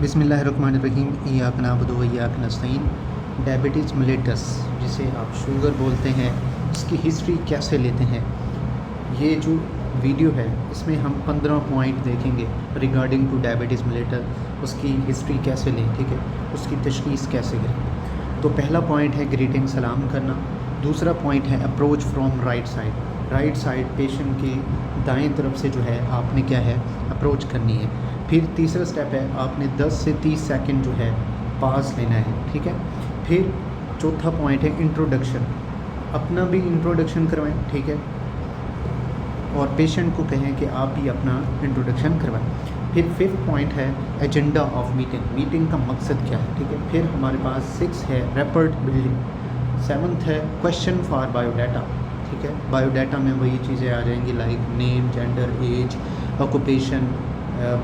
बिस्मिल्लाहिर्रहमानिर्रहीम। इय्याक नअबुदु व इय्याक नस्तईन। Diabetes mellitus, जिसे आप शुगर बोलते हैं, इसकी हिस्ट्री कैसे लेते हैं, ये जो वीडियो है इसमें हम 15 पॉइंट देखेंगे रिगार्डिंग टू डायबिटीज़ मेलिटस। उसकी हिस्ट्री कैसे लें, ठीक है, उसकी तशख़ीस कैसे करें। तो पहला पॉइंट है ग्रीटिंग, सलाम करना। दूसरा पॉइंट है approach from right side. Right side patient की दाएं तरफ से जो है आपने क्या है अप्रोच करनी है। फिर तीसरा स्टेप है आपने 10 से 30 सेकंड जो है पास लेना है, ठीक है। फिर चौथा पॉइंट है इंट्रोडक्शन, अपना भी इंट्रोडक्शन करवाएं, ठीक है, और पेशेंट को कहें कि आप भी अपना इंट्रोडक्शन करवाएं। फिर फिफ्थ पॉइंट है एजेंडा ऑफ मीटिंग, मीटिंग का मकसद क्या है, ठीक है। फिर हमारे पास 6 है रैपर्ड बिल्डिंग। 7th है क्वेश्चन फॉर बायोडाटा, ठीक है। बायोडाटा में वही चीज़ें आ जाएंगी like name, gender, age, occupation,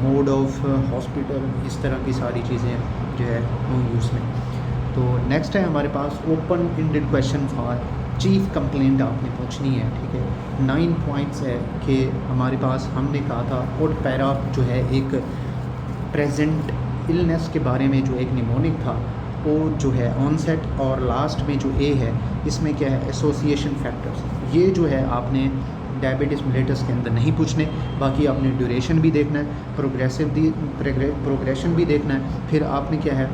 mode of hospital, इस तरह की सारी चीज़ें जो है होंगी उसमें। तो नेक्स्ट है हमारे पास open ended question for chief complaint आपने पूछनी है, ठीक है। 9 पॉइंट्स है कि हमारे पास हमने कहा था और पैरा जो है एक प्रेजेंट इलनेस के बारे में जो एक निमोनिक था वो जो है ऑनसेट, और लास्ट में जो ए है इसमें क्या है एसोसिएशन फैक्टर्स। ये जो है आपने डायबिटीज़ मेलिटस के अंदर नहीं पूछने। बाकी आपने ड्यूरेशन भी देखना है, प्रोग्रेशन भी देखना है, फिर आपने क्या है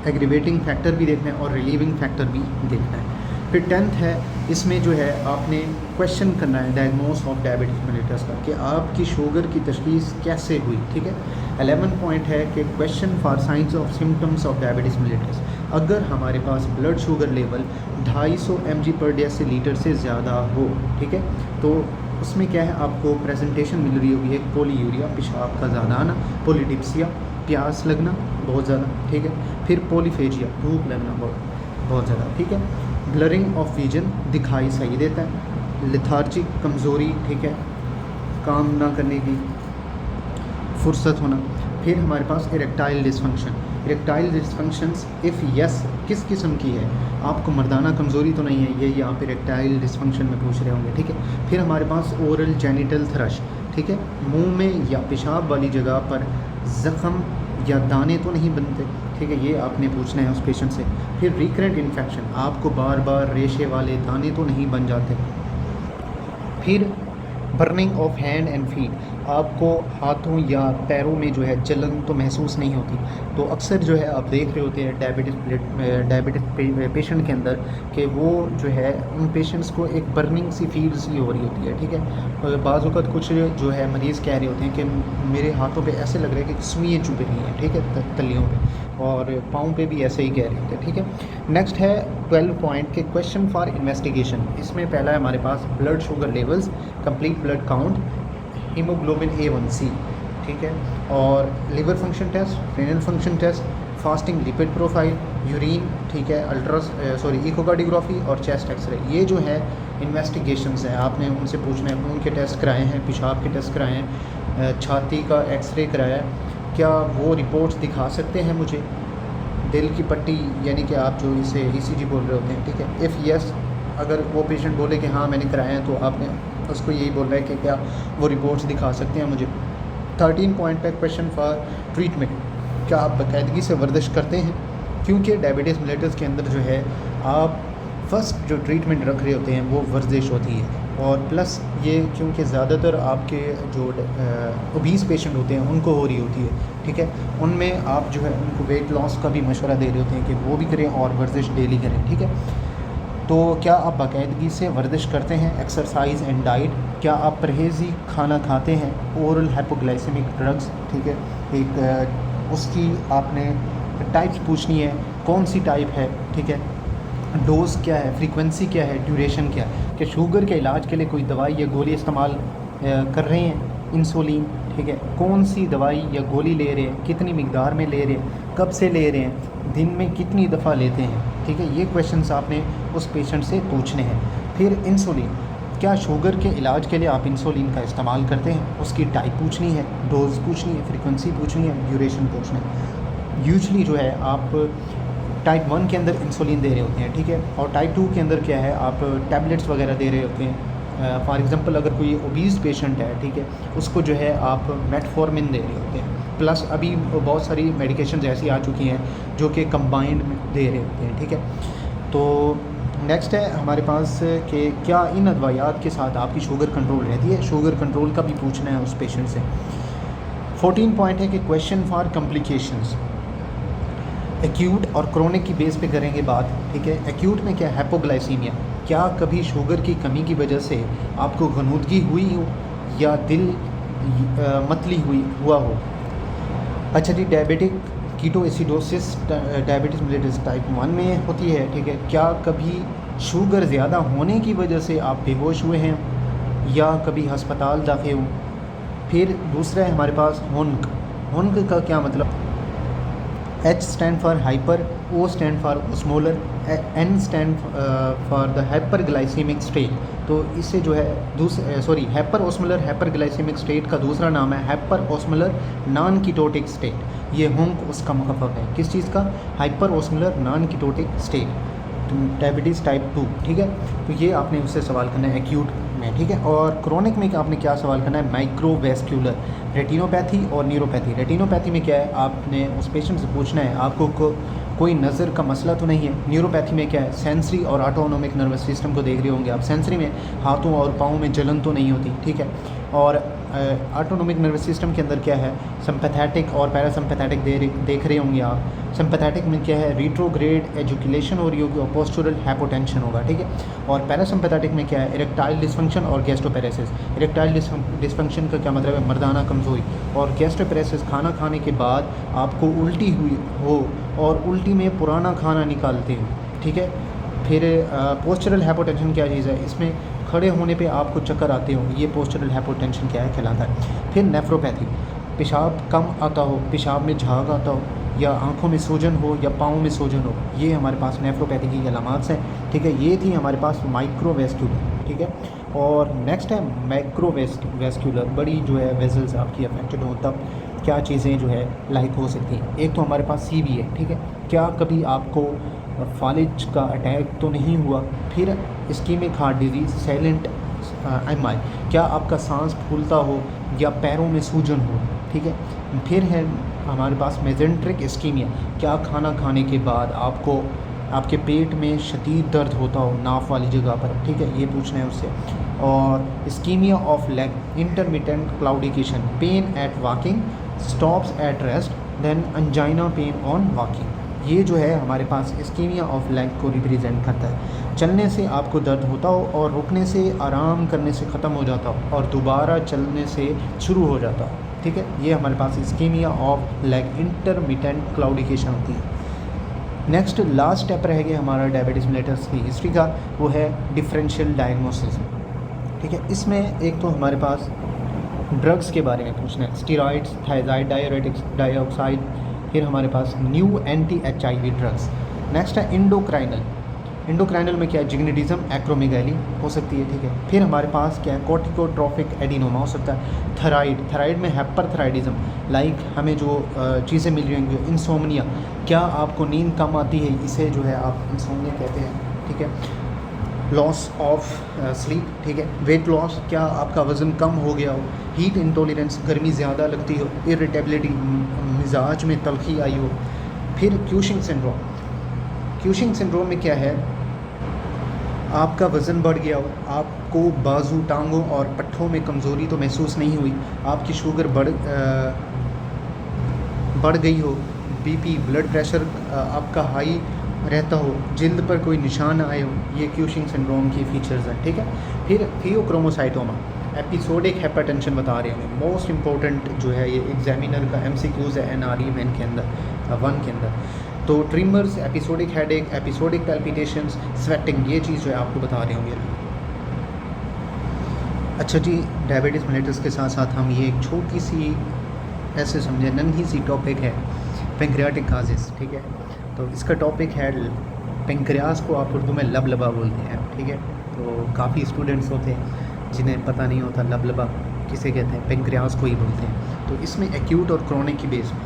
एग्रीवेटिंग फैक्टर भी देखना है और रिलीविंग फैक्टर भी देखना है। फिर 10th है, इसमें जो है आपने क्वेश्चन करना है डायग्नोस ऑफ डायबिटीज़ मेलिटस का, कि आपकी शुगर की तशख़ीस कैसे हुई, ठीक है। 11 पॉइंट है कि question for science of symptoms of diabetes mellitus. अगर हमारे पास ब्लड शुगर लेवल 250 mg/dL से ज़्यादा हो, ठीक है, तो उसमें क्या है आपको प्रेजेंटेशन मिल रही होगी एक पोलीयूरिया, पेशाब का ज़्यादा आना, पोलिडिप्सिया, प्यास लगना बहुत ज़्यादा, ठीक है। फिर पोलीफेजिया, भूख लगना बहुत ज़्यादा, ठीक है। ब्लरिंग ऑफ विजन, दिखाई सही देता है। लिथार्जिक, कमज़ोरी, ठीक है, काम ना करने की फुर्सत होना। फिर हमारे पास erectile dysfunction. Erectile dysfunctions if yes किस किस्म की है, आपको मर्दाना कमज़ोरी तो नहीं है, ये यहाँ पे इरेक्टाइल डिसफंक्शन में पूछ रहे होंगे, ठीक है। फिर हमारे पास ओरल जेनिटल थ्रश, ठीक है, मुंह में या पेशाब वाली जगह पर ज़ख़म या दाने तो नहीं बनते, ठीक है, ये आपने पूछना है उस पेशेंट से। फिर रिकरेंट इन्फेक्शन, आपको बार बार रेशे वाले दाने तो नहीं बन जाते। फिर burning of hand and feet, आपको हाथों या पैरों में जो है जलन तो महसूस नहीं होती। तो अक्सर जो है आप देख रहे होते हैं डायबिटिक पेशेंट के अंदर कि वो जो है उन पेशेंट्स को एक बर्निंग सी फील सी हो रही होती है, ठीक है। बाज़ वक़्त कुछ जो है मरीज़ कह रहे होते हैं कि मेरे हाथों पे ऐसे लग रहा है कि सुइयाँ चुभ रही हैं, ठीक है, तलियों पे, और पाँव पे भी ऐसे ही कह रहे होते हैं, ठीक है। नेक्स्ट है 12 पॉइंट के क्वेश्चन फॉर इन्वेस्टिगेशन। इसमें पहला है हमारे पास blood sugar levels, complete blood count, haemoglobin A1C, ठीक है, और liver function test, renal function test, fasting lipid profile, urine, ठीक है, इकोकार्डियोग्राफी और चेस्ट एक्सरे। ये जो है इन्वेस्टिगेशंस हैं, आपने उनसे पूछना है खून के टेस्ट कराए हैं, पेशाब के टेस्ट कराए हैं, छाती का एक्सरे कराया है, क्या वो रिपोर्ट्स दिखा सकते हैं मुझे। दिल की पट्टी यानी कि आप जो इसे ECG बोल रहे होते हैं, ठीक है। इफ़ यस, अगर वो पेशेंट बोले कि हाँ मैंने कराया है, तो आपने उसको यही बोल रहा है कि क्या वो रिपोर्ट्स दिखा सकते हैं मुझे। 13 पॉइंट पे क्वेश्चन फॉर ट्रीटमेंट, क्या आप बाकायदगी से वर्जिश करते हैं, क्योंकि डायबिटीज़ मेलिटस के अंदर जो है आप फर्स्ट जो ट्रीटमेंट रख रहे होते हैं वो वर्जिश होती है। और प्लस ये क्योंकि ज़्यादातर आपके जो ओबीस पेशेंट होते हैं उनको हो रही होती है, ठीक है, उनमें आप जो है उनको वेट लॉस का भी मशवरा दे रहे होते हैं कि वो भी करें और वर्जिश डेली करें, ठीक है। तो क्या आप बाकायदगी से वर्जिश करते हैं, एक्सरसाइज एंड डाइट, क्या आप परहेज़ी खाना खाते हैं, ओरल हाइपोग्लाइसेमिक ड्रग्स, ठीक है, एक उसकी आपने टाइप्स पूछनी है, कौन सी टाइप है, ठीक है, डोज़ क्या है, फ्रीक्वेंसी क्या है, ड्यूरेशन क्या है, कि शुगर के इलाज के लिए कोई दवाई या गोली इस्तेमाल कर रहे हैं, इंसुलिन, ठीक है, कौन सी दवाई या गोली ले रहे हैं, कितनी मिकदार में ले रहे हैं, कब से ले रहे हैं, दिन में कितनी दफ़ा लेते हैं, ठीक है। ये क्वेश्चंस आपने उस पेशेंट से पूछने हैं। फिर इंसुलिन, क्या शुगर के इलाज के लिए आप इंसुलिन का इस्तेमाल करते हैं, उसकी टाइप पूछनी है, डोज़ पूछनी है, फ्रीक्वेंसी पूछनी है, ड्यूरेशन पूछना है। यूजली जो है आप टाइप 1 के अंदर इंसुलिन दे रहे होते हैं, ठीक है, और टाइप 2 के अंदर क्या है आप टैबलेट्स वगैरह दे रहे होते हैं। फॉर एग्ज़ाम्पल अगर कोई ओबीज़ पेशेंट है, ठीक है, उसको जो है आप मेटफॉर्मिन दे रहे होते हैं। प्लस अभी बहुत सारी मेडिकेशन ऐसी आ चुकी हैं जो कि कंबाइंड दे रहे होते हैं, ठीक है। तो नेक्स्ट है हमारे पास कि क्या इन अदवायात के साथ आपकी शुगर कंट्रोल रहती है। शुगर कंट्रोल का भी पूछना है उस पेशेंट से। 14 पॉइंट है कि क्वेश्चन फॉर कॉम्प्लिकेशंस। एक्यूट और क्रोनिक की बेस पे करेंगे बात, ठीक है। एक्यूट में क्या, हाइपोग्लाइसीमिया, क्या कभी शुगर की कमी की वजह से आपको गनूदगी हुई हो या दिल मतली हुआ हो। अच्छा जी, diabetic ketoacidosis diabetes mellitus type 1 में होती है, ठीक है। क्या कभी शुगर ज़्यादा होने की वजह से आप बेहोश हुए हैं या कभी हस्पताल दाखिल हो। फिर दूसरा है हमारे पास हुनक। हुनक का क्या मतलब, H stand for hyper, O stand for osmolar, N stand for the hyperglycaemic state. तो इससे जो है हाइपर ओस्मोलर हाइपरग्लाइसेमिक स्टेट का दूसरा नाम है hyper osmolar non ketotic state. ये हुनक उसका मुखफ़फ़ है, किस चीज़ का, hyper osmolar non ketotic state, diabetes type 2, ठीक है। तो ये आपने उससे सवाल करना है एक्यूट में, ठीक है। और क्रोनिक में आपने क्या सवाल करना है, माइक्रोवेस्क्यूलर रेटिनोपैथी और न्यूरोपैथी। रेटिनोपैथी में क्या है, आपने उस पेशेंट से पूछना है आपको कोई नज़र का मसला तो नहीं है। न्यूरोपैथी में क्या है, सेंसरी और ऑटोनोमिक नर्वस सिस्टम को देख रहे होंगे आप। सेंसरी में हाथों और पाँव में जलन तो नहीं होती, ठीक है। और ऑटोनोमिक नर्वस सिस्टम के अंदर क्या है, सिंपैथेटिक और पैरासिम्पैथेटिक देख रहे होंगे आप। सिंपैथेटिक में क्या है, रिट्रोग्रेड एजुकेशन हो रही होगी और पोस्चरल हाइपोटेंशन होगा, ठीक है। और पैरासिम्पैथेटिक में क्या है, इरेक्टाइल डिस्फंक्शन और गैस्ट्रोपेरेसिस। इरेक्टाइल डिस्फंक्शन का क्या मतलब है, मर्दाना कमज़ोरी। और गैस्ट्रोपेरेसिस, खाना खाने के बाद आपको उल्टी हुई हो और उल्टी में पुराना खाना निकालते हो, ठीक है। फिर पोस्चरल हाइपोटेंशन क्या चीज़ है, इसमें खड़े होने पे आपको चक्कर आते हो, ये पोस्चरल हाइपोटेंशन क्या है कहलाता है। फिर नेफ्रोपैथी, पेशाब कम आता हो, पेशाब में झाग आता हो या आंखों में सूजन हो या पाँव में सूजन हो, ये हमारे पास नेफ्रोपैथी की अलामात हैं, ठीक है। ये थी हमारे पास माइक्रोवेस्क्यूलर, ठीक है। और नेक्स्ट है मैक्रोवेस्क्यूलर, बड़ी जो है वेजल्स आपकी अफेक्टेड हो, तब क्या चीज़ें जो है लाइक हो सकती हैं। एक तो हमारे पास CV है, ठीक है। क्या कभी आपको फालिज का अटैक तो नहीं हुआ। फिर ischaemic heart disease, silent MI, क्या आपका सांस फूलता हो या पैरों में सूजन हो, ठीक है। फिर है हमारे पास मेजेंट्रिक इस्कीमिया, क्या खाना खाने के बाद आपको आपके पेट में शदीद दर्द होता हो नाफ वाली जगह पर, ठीक है, ये पूछना है उससे। और ischaemia of leg, intermittent claudication, pain at walking, stops at rest, then angina pain on walking. ये जो है हमारे पास इस्कीमिया ऑफ लेग को रिप्रेजेंट करता है। चलने से आपको दर्द होता हो और रुकने से, आराम करने से ख़त्म हो जाता हो और दोबारा चलने से शुरू हो जाता हो, ठीक है। ये हमारे पास इस्कीमिया ऑफ लेग, इंटरमिटेंट क्लाउडिकेशन होती है। नेक्स्ट लास्ट स्टेप रहेगा हमारा डायबिटीज़ मेलिटस की हिस्ट्री का, वो है डिफरेंशियल डायग्नोसिस, ठीक है। इसमें एक तो हमारे पास ड्रग्स के बारे में पूछना है, स्टीरॉइड्स, थायराइड डायरेटिक्स, डाइऑक्साइड। फिर हमारे पास new anti HIV drugs. Next है इंडोक्राइनल। इंडोक्राइनल में क्या है, जिग्नेटिज्म, एक्रोमेगाली हो सकती है, ठीक है। फिर हमारे पास क्या है, कॉर्टिकोट्रोफिक एडिनोमा हो सकता है। थायराइड में हाइपरथायराइडिज्म, लाइक हमें जो चीज़ें मिल रही होंगी, इंसोमनिया, क्या आपको नींद कम आती है, इसे जो है आप इंसोमनिया कहते हैं, ठीक है। लॉस ऑफ स्लीप, ठीक है। वेट लॉस, क्या आपका वज़न कम हो गया हो। हीट इंटॉलरेंस, गर्मी ज़्यादा लगती हो। इरिटेबिलिटी, मिजाज में तलखी आई हो। फिर क्यूशिंग सिंड्रोम। क्यूशिंग सिंड्रोम में क्या है, आपका वज़न बढ़ गया हो, आपको बाजू, टांगों और पट्ठों में कमज़ोरी तो महसूस नहीं हुई, आपकी शुगर बढ़ गई हो, BP, ब्लड प्रेशर आपका हाई रहता हो, जिल्द पर कोई निशान आए हो, ये क्यूशिंग सिंड्रोम की फ़ीचर्स हैं, ठीक है। फिर थियोक्रोमोसाइटोमा, एपिसोडिक हाइपरटेंशन बता रहे हैं, मोस्ट इंपॉर्टेंट जो है ये एग्जामिनर का MCQs है NRE में के अंदर 1 के अंदर। तो trimmers, episodic headache, episodic palpitations, sweating, ये चीज़ जो है आपको बता रहे होंगे। अच्छा जी, डायबिटीज़ मेलिटस के साथ साथ हम ये एक छोटी सी ऐसे समझे नन्ही सी टॉपिक है पेंक्रियाटिक काजेस, ठीक है। तो इसका टॉपिक है पेंक्रियास को आप उर्दू में लबलबा बोलते हैं, ठीक है। तो काफ़ी स्टूडेंट्स होते हैं जिन्हें पता नहीं होता लबलबा किसे कहते हैं, पेंक्रियास को ही बोलते हैं। तो इसमें एक्यूट और क्रोनिक की बेस में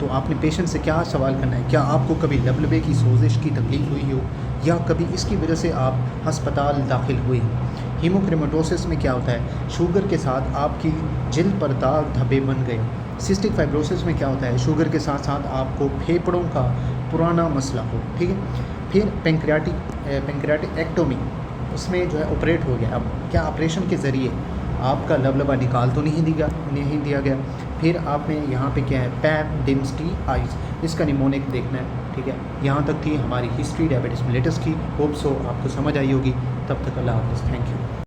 तो आपने पेशेंट से क्या सवाल करना है, क्या आपको कभी लबलबे की सोजिश की तकलीफ़ हुई हो या कभी इसकी वजह से आप हस्पताल दाखिल हुए, हीमोक्रोमेटोसिस में क्या होता है, शुगर के साथ आपकी जिल्द पर दाग धब्बे बन गए। सिस्टिक फाइब्रोसिस में क्या होता है, शुगर के साथ साथ आपको फेफड़ों का पुराना मसला हो, ठीक है। फिर पेंक्रियाटिक एक्टोमी, उसमें जो है ऑपरेट हो गया। अब क्या ऑपरेशन के ज़रिए आपका लबलबा निकाल तो नहीं दिया गया। फिर आपने यहाँ पे क्या है, पैप डेंसिटी आइज, इसका निमोनिक देखना है, ठीक है। यहाँ तक थी हमारी हिस्ट्री डायबिटीज़ मेलिटस की। होप सो आपको समझ आई होगी। तब तक अल्लाह हाफ़िज़, थैंक यू।